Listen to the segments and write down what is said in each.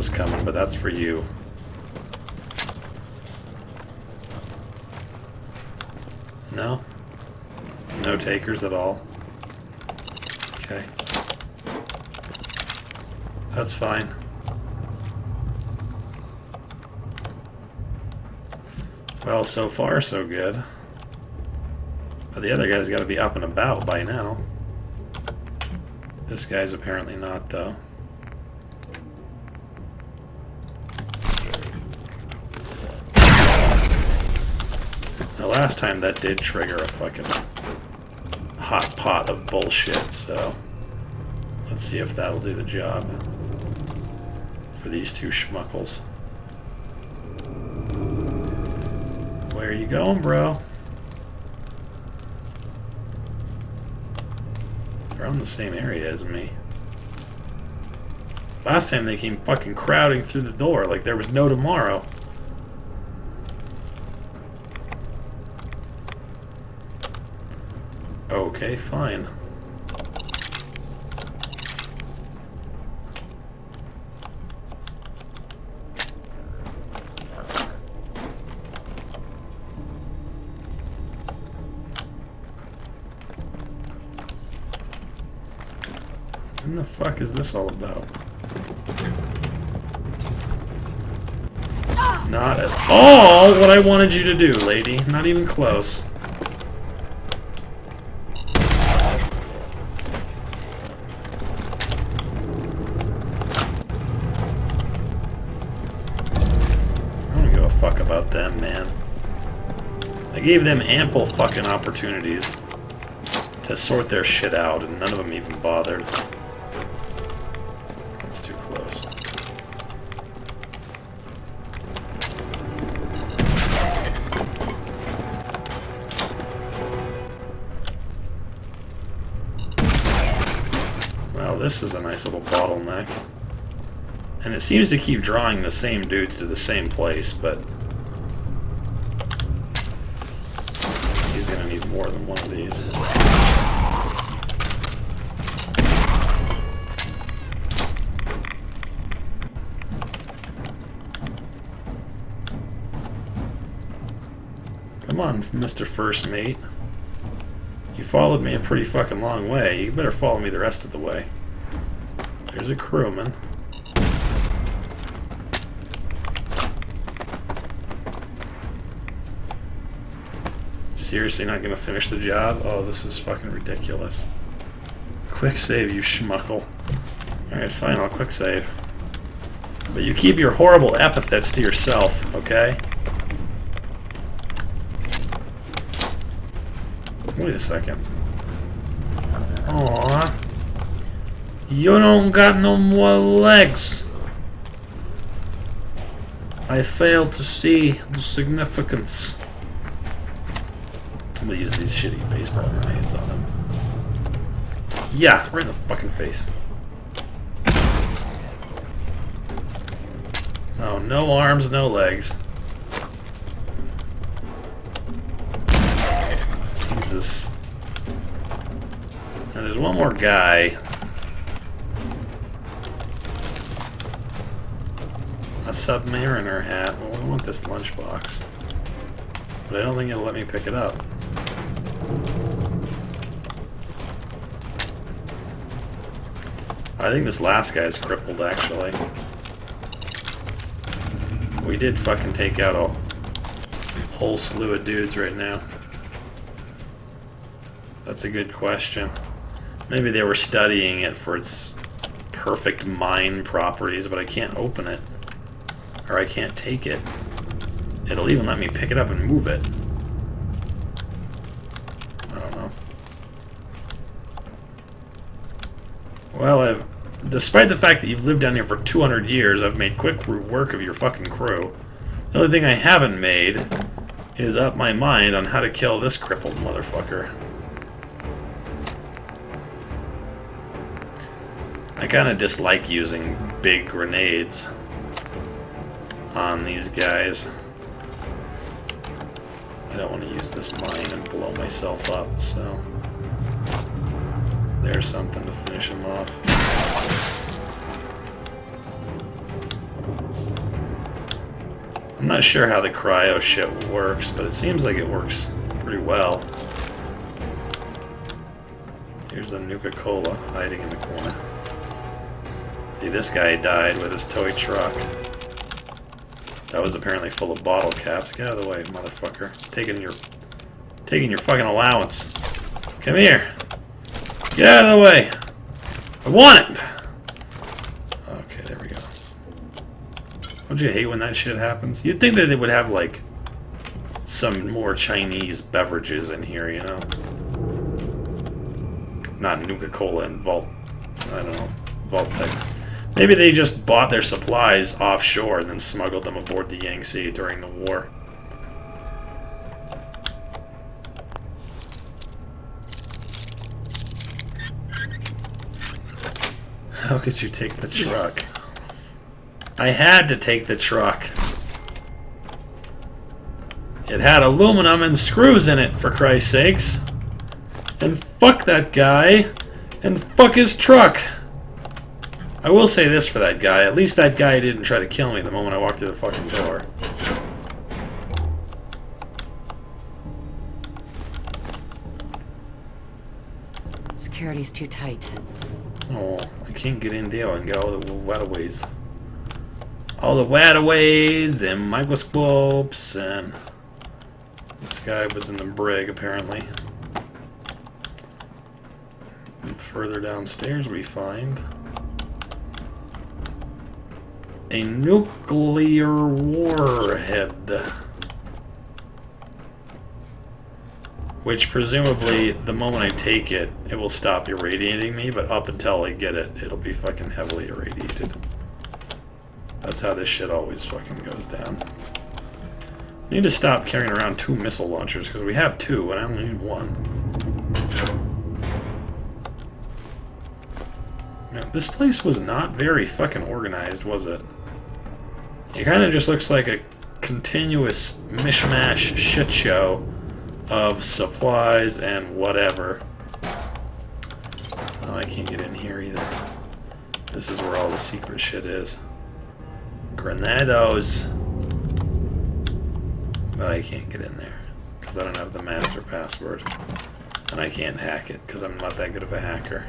is coming, but that's for you. No? No takers at all? Okay. That's fine. Well, so far so good. But the other guy's got to be up and about by now. This guy's apparently not, though. The last time that did trigger a fucking hot pot of bullshit, so let's see if that'll do the job for these two schmuckles. Where are you going, bro? They're on the same area as me. Last time they came fucking crowding through the door like there was no tomorrow. Okay, fine. What the fuck is this all about? Not at all what I wanted you to do, lady. Not even close. I don't give a fuck about them, man. I gave them ample fucking opportunities to sort their shit out, and none of them even bothered. That's too close. Well, this is a nice little bottleneck. And it seems to keep drawing the same dudes to the same place, but he's gonna need more than one of these. Come on, Mr. First Mate. You followed me a pretty fucking long way. You better follow me the rest of the way. There's a crewman. Seriously not gonna finish the job? Oh, this is fucking ridiculous. Quick save, you schmuckle. Alright, fine, I'll quick save. But you keep your horrible epithets to yourself, okay? Wait a second. Aww. You don't got no more legs. I fail to see the significance. I'm gonna use these shitty baseball grenades on him. Yeah, right in the fucking face. Oh, no arms, no legs. Jesus. Now there's one more guy. A Submariner hat. Well, I want this lunchbox. But I don't think it'll let me pick it up. I think this last guy's crippled, actually. We did fucking take out a whole slew of dudes right now. That's a good question. Maybe they were studying it for its perfect mine properties, but I can't open it. Or I can't take it. It'll even let me pick it up and move it. I don't know. Well, despite the fact that you've lived down here for 200 years, I've made quick work of your fucking crew. The only thing I haven't made is up my mind on how to kill this crippled motherfucker. I kind of dislike using big grenades on these guys. I don't want to use this mine and blow myself up, so there's something to finish him off. I'm not sure how the cryo shit works, but it seems like it works pretty well. Here's a Nuka-Cola hiding in the corner. See, this guy died with his toy truck. That was apparently full of bottle caps. Get out of the way, motherfucker. Taking your fucking allowance. Come here. Get out of the way. I want it. Okay, there we go. Don't you hate when that shit happens? You'd think that they would have, like, some more Chinese beverages in here, you know? Not Nuka-Cola and Vault. I don't know. Vault type. Maybe they just bought their supplies offshore and then smuggled them aboard the Yangtze during the war. How could you take the truck? Yes. I had to take the truck. It had aluminum and screws in it, for Christ's sakes. And fuck that guy. And fuck his truck. I will say this for that guy. At least that guy didn't try to kill me the moment I walked through the fucking door. Security's too tight. Oh, I can't get in there and get all the waterways. All the waterways and microscopes and... This guy was in the brig, apparently. And further downstairs we find... a nuclear warhead. Which presumably, the moment I take it, it will stop irradiating me, but up until I get it, it'll be fucking heavily irradiated. That's how this shit always fucking goes down. I need to stop carrying around 2 missile launchers, because we have 2, and I only need 1. Man, this place was not very fucking organized, was it? It kind of just looks like a continuous mishmash shit show of supplies and whatever. Oh, I can't get in here either. This is where all the secret shit is. Granados. But I can't get in there because I don't have the master password. And I can't hack it because I'm not that good of a hacker.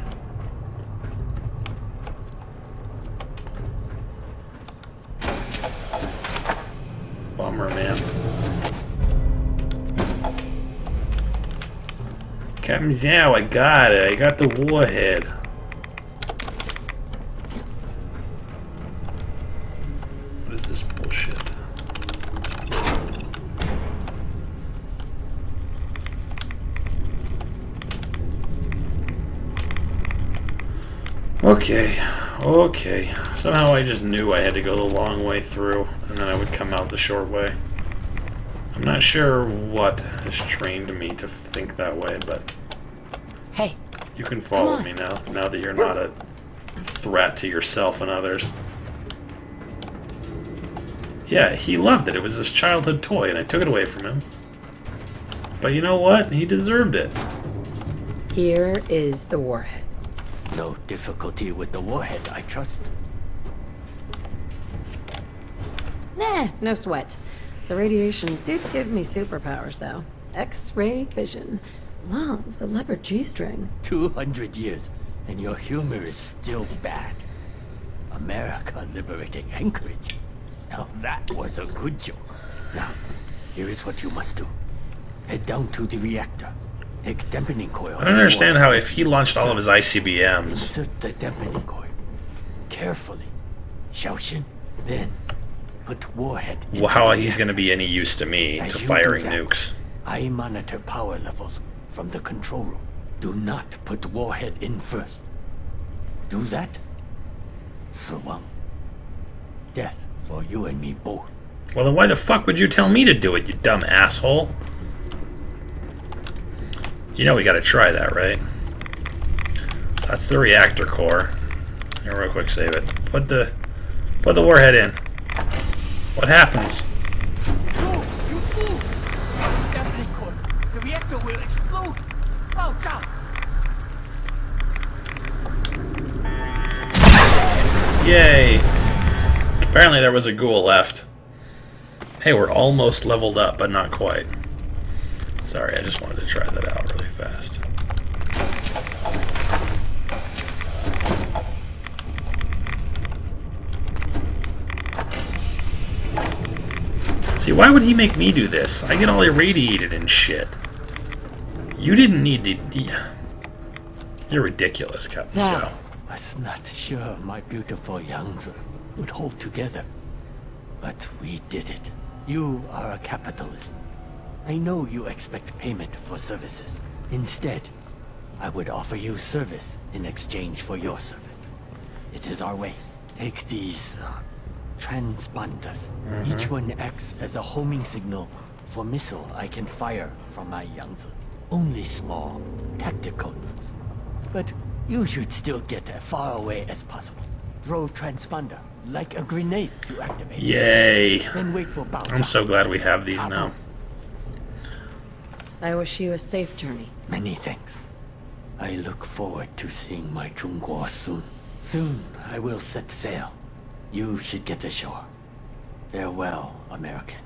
Bummer, man. Captain Zhao, I got it. I got the warhead. What is this bullshit? Okay. Somehow I just knew I had to go the long way through, and then I would come out the short way. I'm not sure what has trained me to think that way, but... Hey. You can follow me now that you're not a threat to yourself and others. Yeah, he loved it. It was his childhood toy, and I took it away from him. But you know what? He deserved it. Here is the warhead. No difficulty with the warhead, I trust. Nah, no sweat. The radiation did give me superpowers, though. X-ray vision. Love the leopard G-string. 200 years, and your humor is still bad. America liberating Anchorage. Now that was a good joke. Now, here is what you must do. Head down to the reactor. Take dampening coil. I don't understand how if he launched all of his ICBMs... Insert the dampening coil. Carefully. Xiaoxin, then put warhead into how the he's going to be any use to me As to you firing do that, nukes. I monitor power levels from the control room. Do not put warhead in first. Do that, Swung. Death for you and me both. Well, then why the fuck would you tell me to do it, you dumb asshole? You know we gotta try that, right? That's the reactor core. Here, real quick, save it. Put the warhead in. What happens? No, you fool! Dampening coil. The reactor will explode. Bounce out. Yay! Apparently there was a ghoul left. Hey, we're almost leveled up, but not quite. Sorry, I just wanted to try that out really fast. See, why would he make me do this? I get all irradiated and shit. You didn't need to... You're ridiculous, Captain Joe. Was not sure my beautiful Yangtze would hold together. But we did it. You are a capitalist. I know you expect payment for services. Instead, I would offer you service in exchange for your service. It is our way. Take these transponders. Each one acts as a homing signal for missile I can fire from my Yangtze. Only small, tactical moves. But you should still get as far away as possible. Throw transponder like a grenade to activate. Yay! Then wait for bounce. I'm so glad we have these now. I wish you a safe journey. Many thanks. I look forward to seeing my Zhongguo soon. Soon I will set sail. You should get ashore. Farewell, American.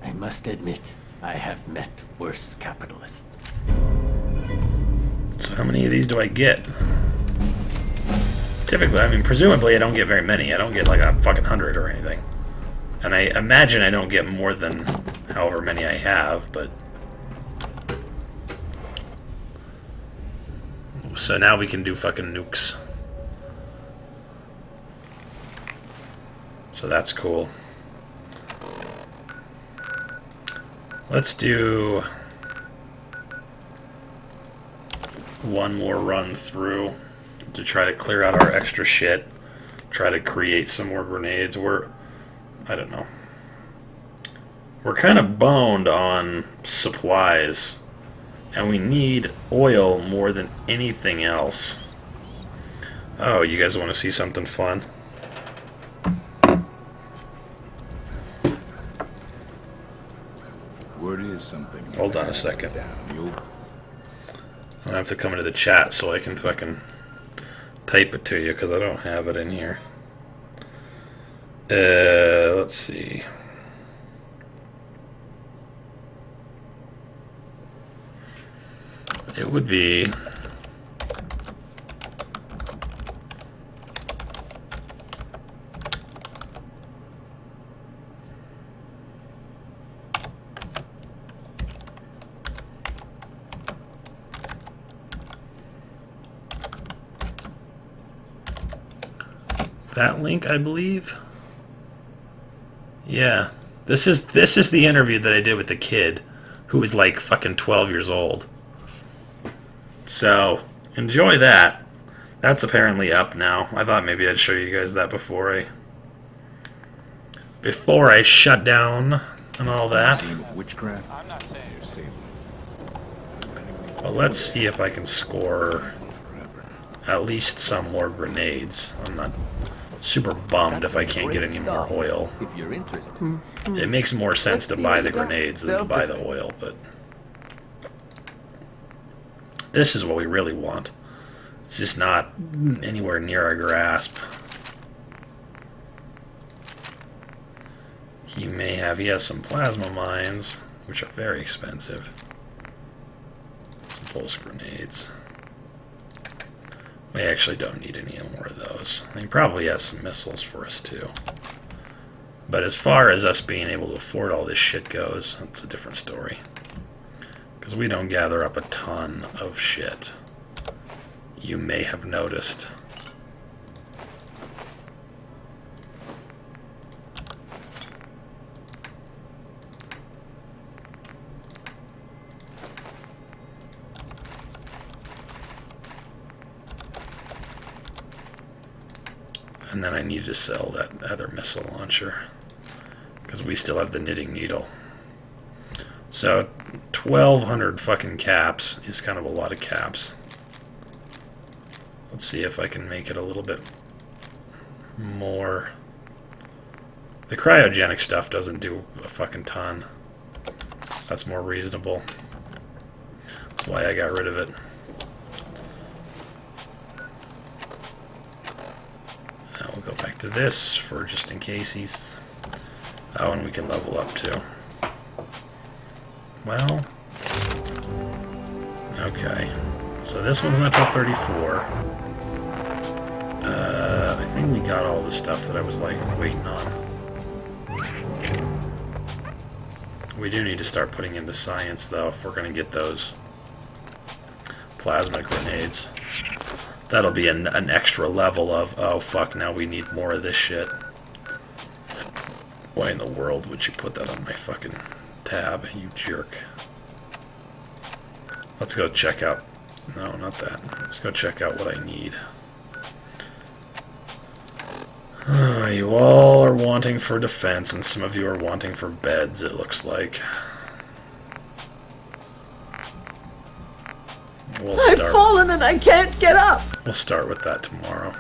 I must admit, I have met worse capitalists. So how many of these do I get? Typically, I mean, presumably I don't get very many. I don't get like a fucking 100 or anything. And I imagine I don't get more than however many I have, but... So now we can do fucking nukes. So that's cool. Let's do one more run through to try to clear out our extra shit. Try to create some more grenades. I don't know. We're kind of boned on supplies, and we need oil more than anything else. Oh, you guys want to see something fun? Word is something. Hold on a second. Down, you. I have to come into the chat so I can fucking type it to you because I don't have it in here. Let's see. It would be... that link, I believe. Yeah, this is the interview that I did with the kid who was like fucking 12 years old. So enjoy that. That's apparently up now. I thought maybe I'd show you guys that before I shut down and all that. Witchcraft. I'm not saying. Well, let's see if I can score at least some more grenades. I'm not super bummed if I can't get any more oil. If you're interested. It makes more sense to buy the grenades than to buy the oil, but this is what we really want. It's just not anywhere near our grasp. He has some plasma mines, which are very expensive. Some pulse grenades. We actually don't need any more of those. He probably has some missiles for us too. But as far as us being able to afford all this shit goes, that's a different story. Because we don't gather up a ton of shit. You may have noticed. And then I need to sell that other missile launcher because we still have the knitting needle. So 1,200 fucking caps is kind of a lot of caps. Let's see if I can make it a little bit more. The cryogenic stuff doesn't do a fucking ton. That's more reasonable. That's why I got rid of it. Now we'll go back to this for just in case he's Oh, and we can level up too. Well, okay. So this one's not till 34. I think we got all the stuff that I was like waiting on. We do need to start putting into science though if we're going to get those plasma grenades. That'll be an extra level of, oh fuck, now we need more of this shit. Why in the world would you put that on my fucking tab, you jerk? Let's go check out... No, not that. Let's go check out what I need. You all are wanting for defense, and some of you are wanting for beds, it looks like. We'll I've fallen and I can't get up! We'll start with that tomorrow.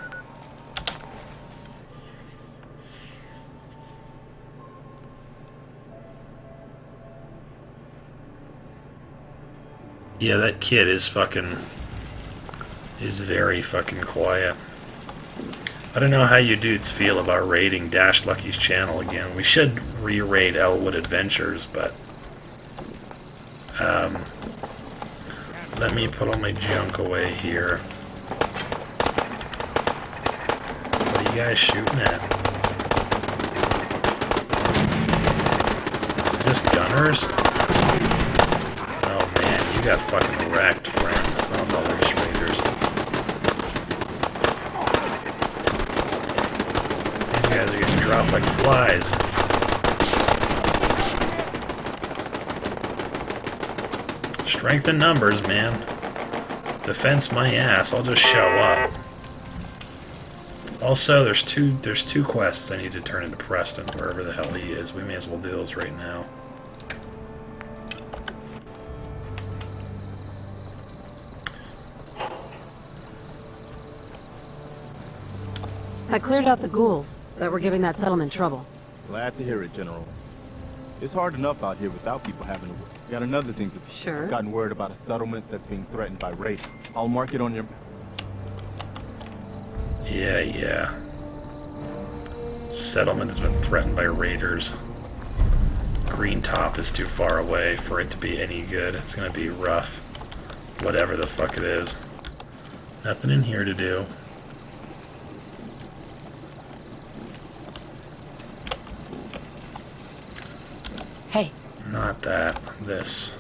Yeah, that kid is very fucking quiet. I don't know how you dudes feel about raiding Dash Lucky's channel again. We should re-raid Elwood Adventures, but... let me put all my junk away here. What are you guys shooting at? Is this gunners? Oh man, you got fucking wrecked, friend. Oh no, they're just raiders. These guys are getting dropped like flies. Strength in numbers, man. Defense my ass. I'll just show up. Also, there's two quests I need to turn into Preston, wherever the hell he is. We may as well do those right now. I cleared out the ghouls that were giving that settlement trouble. Glad to hear it, General. It's hard enough out here without people having to work. Got another thing to do. Sure. I've gotten word about a settlement that's being threatened by raiders. I'll mark it on your... Yeah. Settlement has been threatened by raiders. Green Top is too far away for it to be any good. It's gonna be rough. Whatever the fuck it is. Nothing in here to do. Hey. Not that. This.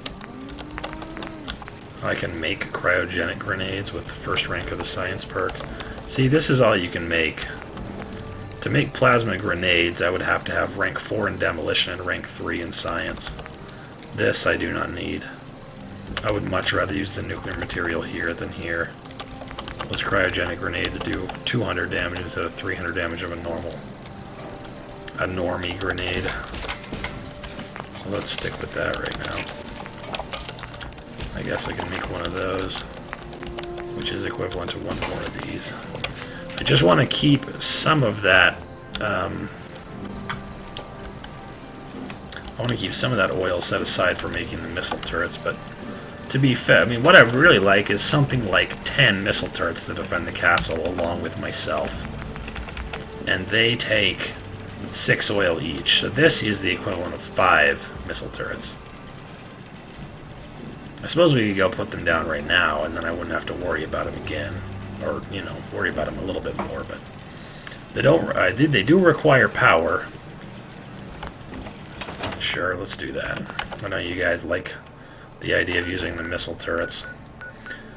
I can make cryogenic grenades with the first rank of the science perk. See, this is all you can make. To make plasma grenades, I would have to have rank 4 in demolition and rank 3 in science. This I do not need. I would much rather use the nuclear material here than here. Those cryogenic grenades do 200 damage instead of 300 damage of a normie grenade. So let's stick with that right now. I guess I can make one of those, which is equivalent to one more of these. I just want to keep some of that, I want to keep some of that oil set aside for making the missile turrets, but to be fair, I mean, what I really like is something like 10 missile turrets to defend the castle along with myself. And they take 6 oil each, so this is the equivalent of 5 missile turrets. I suppose we could go put them down right now, and then I wouldn't have to worry about them again. Or, you know, worry about them a little bit more, but they don't. They do require power. Sure, let's do that. I know you guys like the idea of using the missile turrets,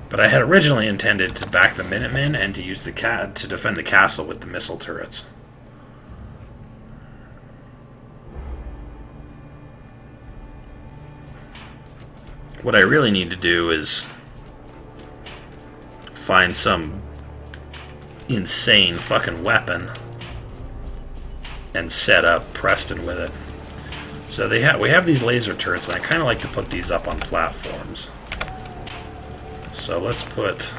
but I had originally intended to back the Minutemen and to use the to defend the castle with the missile turrets. What I really need to do is find some insane fucking weapon and set up Preston with it. So we have these laser turrets, and I kind of like to put these up on platforms. So let's put...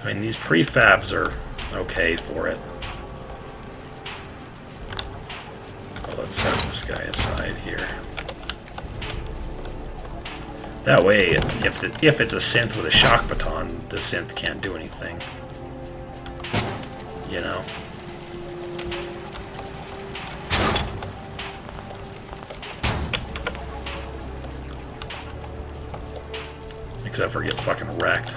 I mean, these prefabs are okay for it. Well, let's set this guy aside here. That way, if it's a synth with a shock baton, the synth can't do anything. You know? except for get fucking wrecked.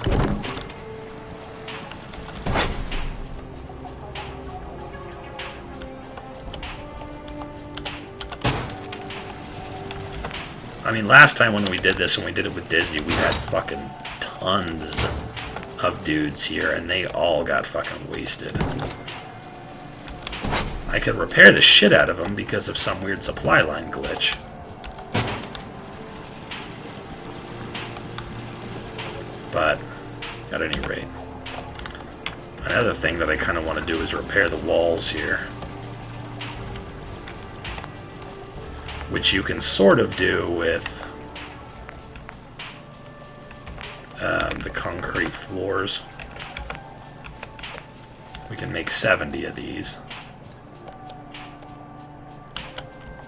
I mean, last time when we did this, when we did it with Dizzy, we had fucking tons of dudes here, and they all got fucking wasted. I could repair the shit out of them because of some weird supply line glitch. But, at any rate. Another thing that I kind of want to do is repair the walls here. Which you can sort of do with the concrete floors. We can make 70 of these.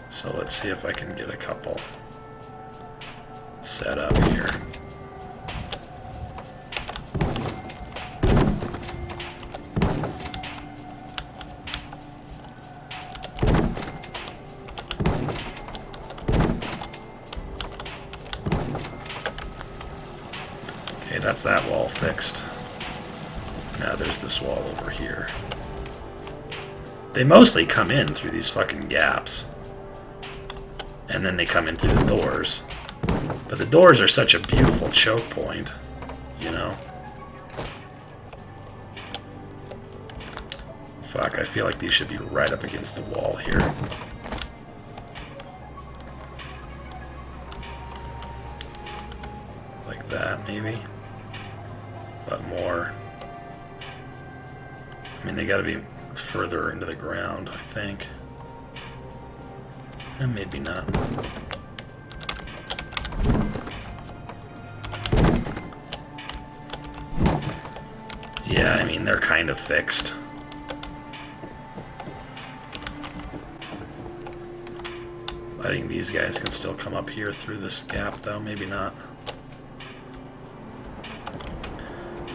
So let's see if I can get a couple set up here. Okay, that's that wall fixed. Now there's this wall over here. They mostly come in through these fucking gaps. And then they come in through the doors. But the doors are such a beautiful choke point, you know? Fuck, I feel like these should be right up against the wall here. Like that, maybe. But more. I mean, they gotta be further into the ground, I think. And maybe not. Yeah, I mean, they're kind of fixed. I think these guys can still come up here through this gap, though. Maybe not.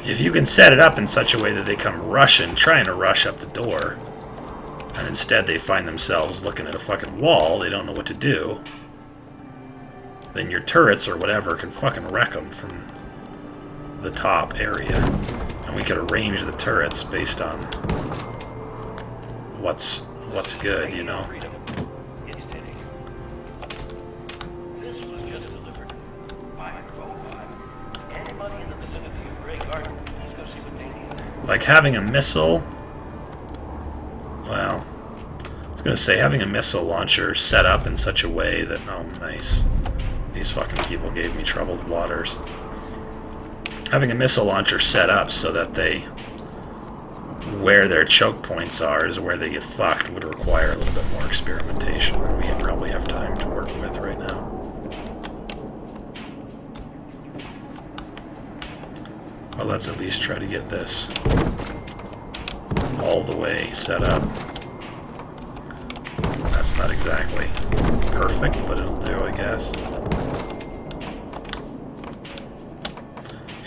If you can set it up in such a way that they come rushing, trying to rush up the door, and instead they find themselves looking at a fucking wall, they don't know what to do, then your turrets or whatever can fucking wreck them from the top area. And we could arrange the turrets based on what's good, you know? Like having a missile, well, I was going to say having a missile launcher set up in such a way that, oh, nice. These fucking people gave me troubled waters. Having a missile launcher set up so that they, where their choke points are is where they get fucked would require a little bit more experimentation than we probably have time to work with right now. Well, let's at least try to get this all the way set up. That's not exactly perfect, but it'll do, I guess.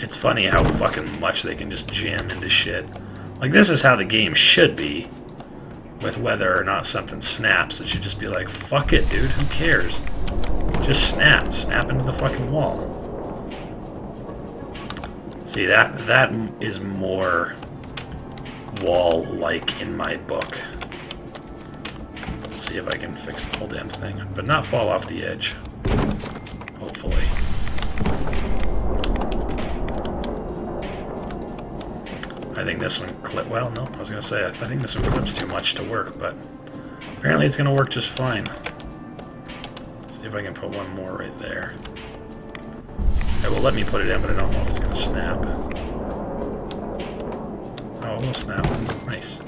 It's funny how fucking much they can just jam into shit. Like, this is how the game should be, with whether or not something snaps. It should just be like, fuck it, dude, who cares? Just snap. Snap into the fucking wall. See, that is more wall-like in my book. Let's see if I can fix the whole damn thing. But not fall off the edge. Hopefully. I think this one well, no, I was going to say, I think this one clips too much to work, but apparently it's going to work just fine. See if I can put one more right there. It will let me put it in, but I don't know if it's going to snap. Oh, it will snap. Nice.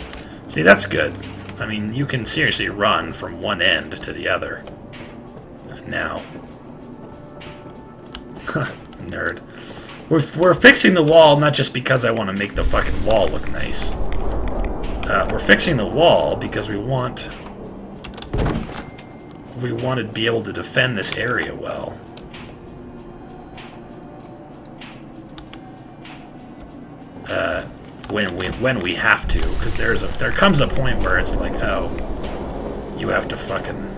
See, that's good. I mean, you can seriously run from one end to the other. Now. Nerd. We're fixing the wall not just because I want to make the fucking wall look nice. We're fixing the wall because we want to be able to defend this area well. When we have to, because there comes a point where it's like, oh, you have to fucking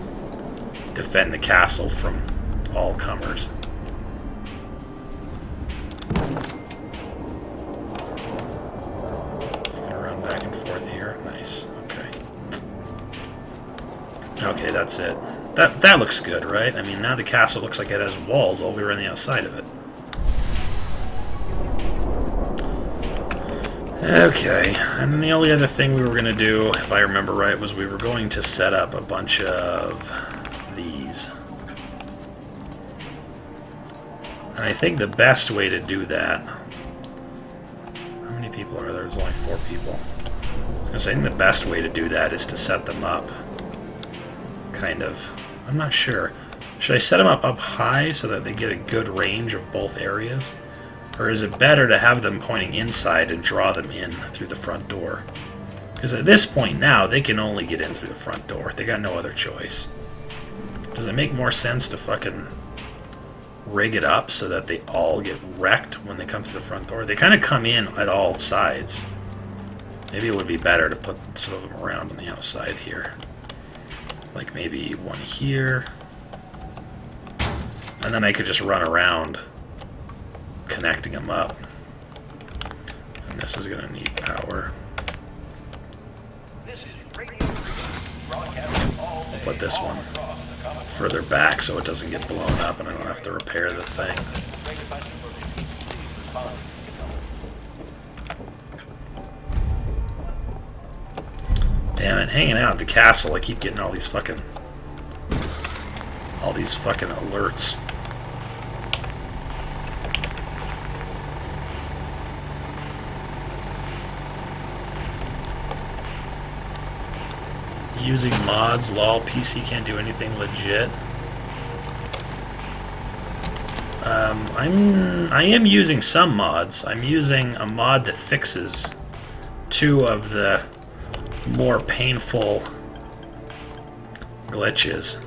defend the castle from all comers. Okay, that's it. That looks good, right? I mean, now the castle looks like it has walls all the way around the outside of it. Okay, and then the only other thing we were going to do, if I remember right, was we were going to set up a bunch of these. And I think the best way to do that... How many people are there? There's only 4 people. I was going to say, I think the best way to do that is to set them up. Kind of. I'm not sure. Should I set them up high so that they get a good range of both areas? Or is it better to have them pointing inside and draw them in through the front door? Because at this point now, they can only get in through the front door. They got no other choice. Does it make more sense to fucking rig it up so that they all get wrecked when they come to the front door? They kind of come in at all sides. Maybe it would be better to put some of them around on the outside here. Like maybe one here. And then I could just run around connecting them up. And this is going to need power. I'll put this one further back so it doesn't get blown up and I don't have to repair the thing. Damn it, hanging out at the castle, I keep getting all these fucking alerts. Using mods, lol, PC can't do anything legit. I am using some mods. I'm using a mod that fixes 2 of the more painful glitches.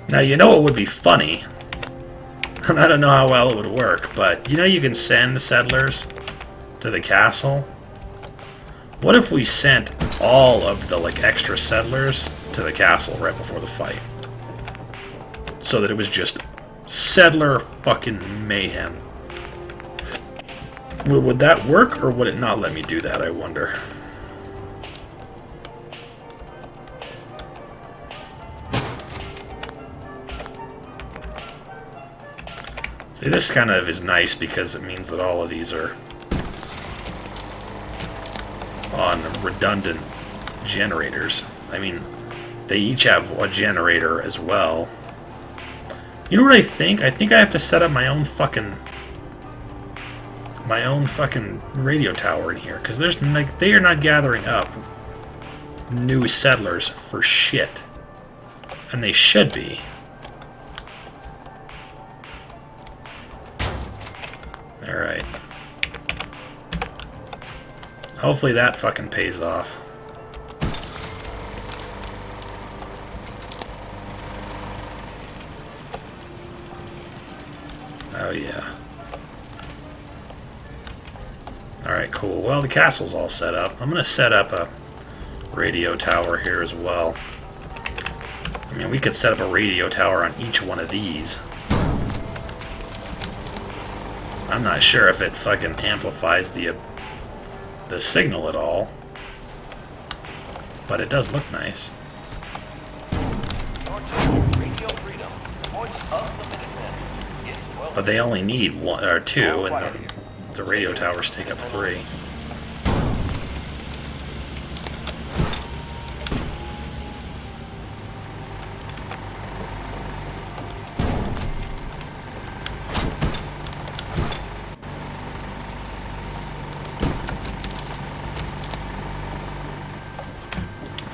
Now, you know it would be funny, and I don't know how well it would work, but you know you can send settlers to the castle? What if we sent all of the extra settlers to the castle right before the fight? So that it was just settler fucking mayhem. Would that work, or would it not let me do that, I wonder? See, this kind of is nice because it means that all of these are on redundant generators. I mean, they each have a generator as well. You know what I think? I think I have to set up my own fucking radio tower in here, because there's they are not gathering up new settlers for shit, and they should be. All right. Hopefully that fucking pays off. Oh yeah. Alright, cool. Well, the castle's all set up. I'm gonna set up a radio tower here as well. I mean, we could set up a radio tower on each one of these. I'm not sure if it fucking amplifies the signal at all, but it does look nice. But they only need 1 or 2, and the radio towers take up 3.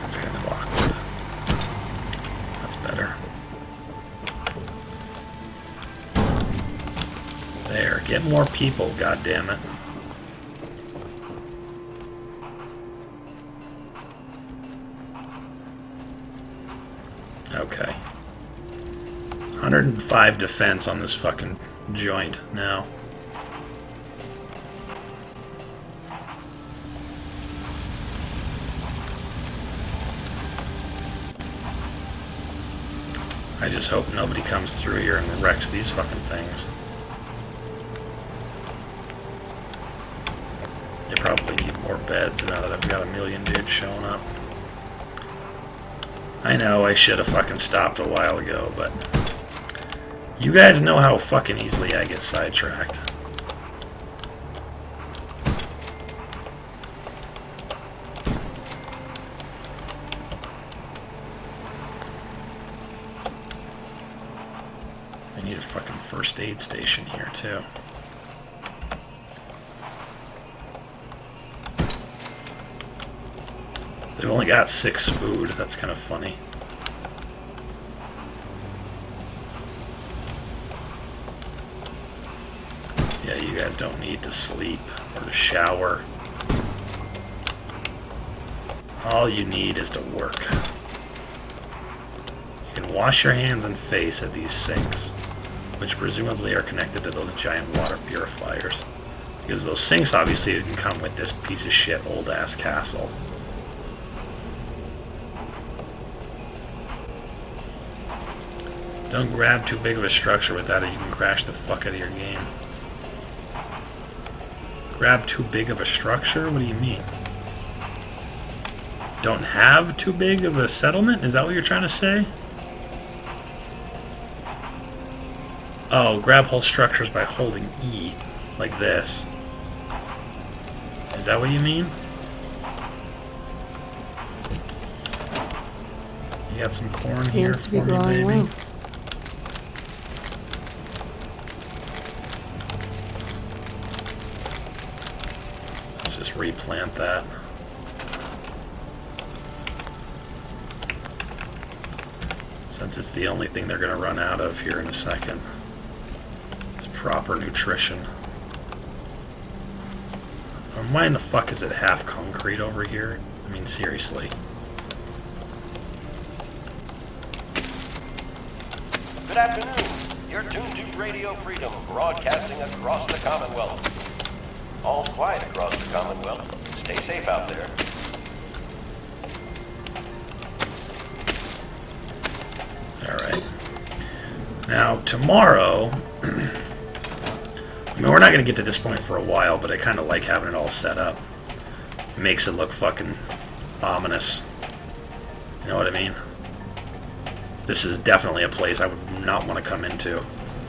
That's kind of awkward. That's better. There, get more people, goddammit. Okay. 105 defense on this fucking joint now. I just hope nobody comes through here and wrecks these fucking things. They probably need more beds now that I've got a million dudes showing up. I know I should have fucking stopped a while ago, but you guys know how fucking easily I get sidetracked. I need a fucking first aid station here, too. They've only got 6 food. That's kind of funny. Yeah, you guys don't need to sleep or to shower. All you need is to work. You can wash your hands and face at these sinks, which presumably are connected to those giant water purifiers. Because those sinks obviously didn't come with this piece of shit old-ass castle. Don't grab too big of a structure with that or you can crash the fuck out of your game. Grab too big of a structure? What do you mean? Don't have too big of a settlement? Is that what you're trying to say? Oh, grab whole structures by holding E, like this. Is that what you mean? You got some corn here Seems to be for me, growing baby? well. Let's just replant that. Since it's the only thing they're going to run out of here in a second. It's proper nutrition. Why in the fuck is it half concrete over here? I mean, seriously. Good afternoon. You're tuned to Radio Freedom, broadcasting across the Commonwealth. All quiet across the Commonwealth. Stay safe out there. Alright. Now, tomorrow... I mean, we're not going to get to this point for a while, but I kind of like having it all set up. It makes it look fucking ominous. You know what I mean? This is definitely a place I would not want to come into.